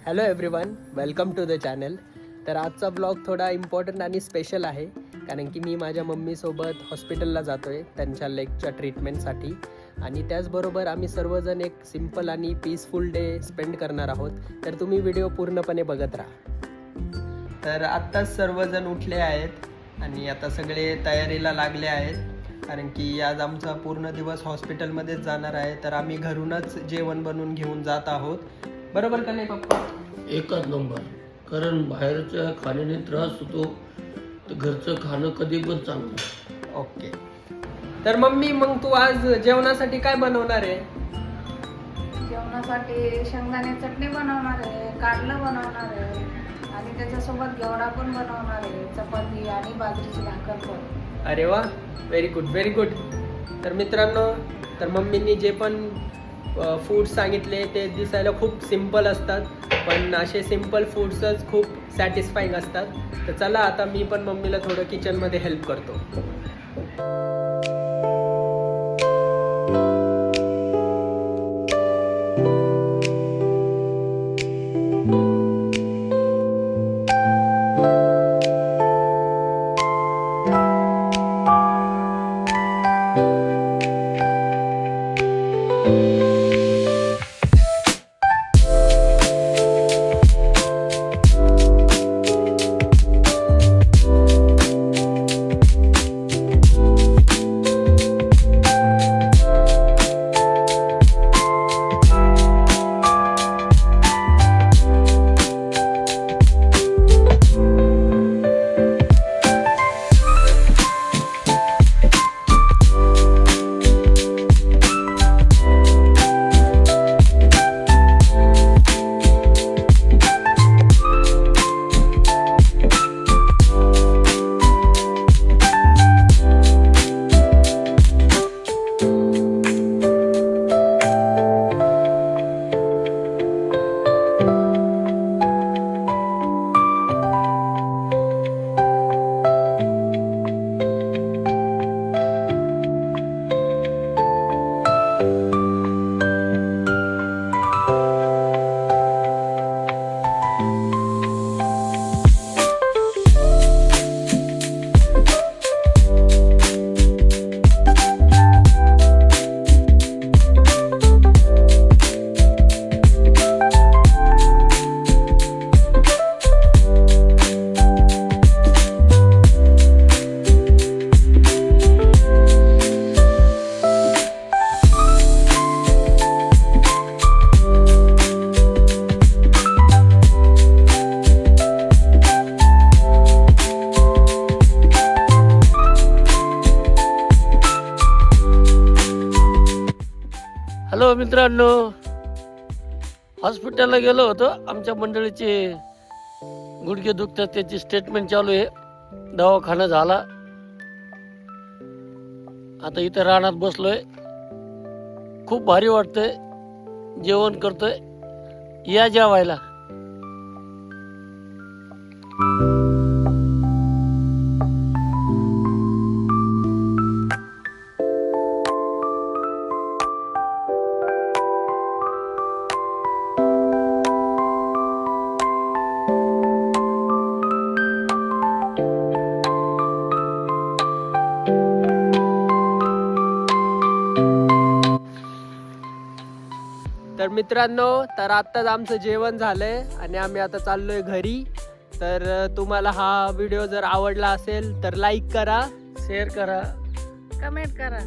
Hello everyone, welcome to the channel. तर आजचा blog थोडा इम्पॉर्टंट आणि स्पेशल आहे, कारण की मी माझ्या मम्मीसोबत हॉस्पिटलला जातो आहे त्यांच्या लेगच्या ट्रीटमेंटसाठी. आणि त्याचबरोबर आम्ही सर्वजण एक सिम्पल आणि पीसफुल डे स्पेंड करणार आहोत. तर तुम्ही व्हिडिओ पूर्णपणे बघत राहा. तर आत्ताच सर्वजण उठले आहेत आणि आता सगळे तयारीला लागले आहेत, कारण की आज आमचा पूर्ण दिवस हॉस्पिटलमध्येच जाणार आहे. तर आम्ही घरूनच जेवण बनवून घेऊन जात आहोत. बरोबर का नाही पप्पा? एकच नंबर. कारण बाहेरच्या खाण्याने त्रास होतो, तर घरचं खाणं कधी पण चांगलं. ओके. तर मम्मी, मग तू आज जेवणासाठी काय बनवणार आहे? जेवणासाठी शेंगदाणे चटणी बनवणार आहे, कारलं बनवणार आहे आणि त्याच्यासोबत घेवडा पण बनवणार आहे, चपाती आणि बाजरीची भाकर पण. अरे वा, व्हेरी गुड व्हेरी गुड. तर मित्रांनो, तर मम्मींनी जे पण फूड सांगितले ते दिसायला खूप सिम्पल असतात, पण असे सिम्पल फूड्सच खूप सॅटिस्फाईंग असतात. तर चला, आता मी पण मम्मीला थोडं किचनमध्ये हेल्प करतो. हॅलो मित्रांनो, हॉस्पिटलला गेलो होतो. आमच्या मंडळीचे गुडघे दुखतात, त्याची स्टेटमेंट चालू आहे. दवाखाना झाला. आता इथं रानात बसलोय. खूप भारी वाटतंय. जेवण करतोय. या जेवायला. तर मित्रांनो, तर आत्ताच आमचं जेवण झालंय आणि आम्ही आता चाललोय घरी. तर तुम्हाला हा व्हिडिओ जर आवडला असेल तर लाईक करा, शेअर करा, कमेंट करा.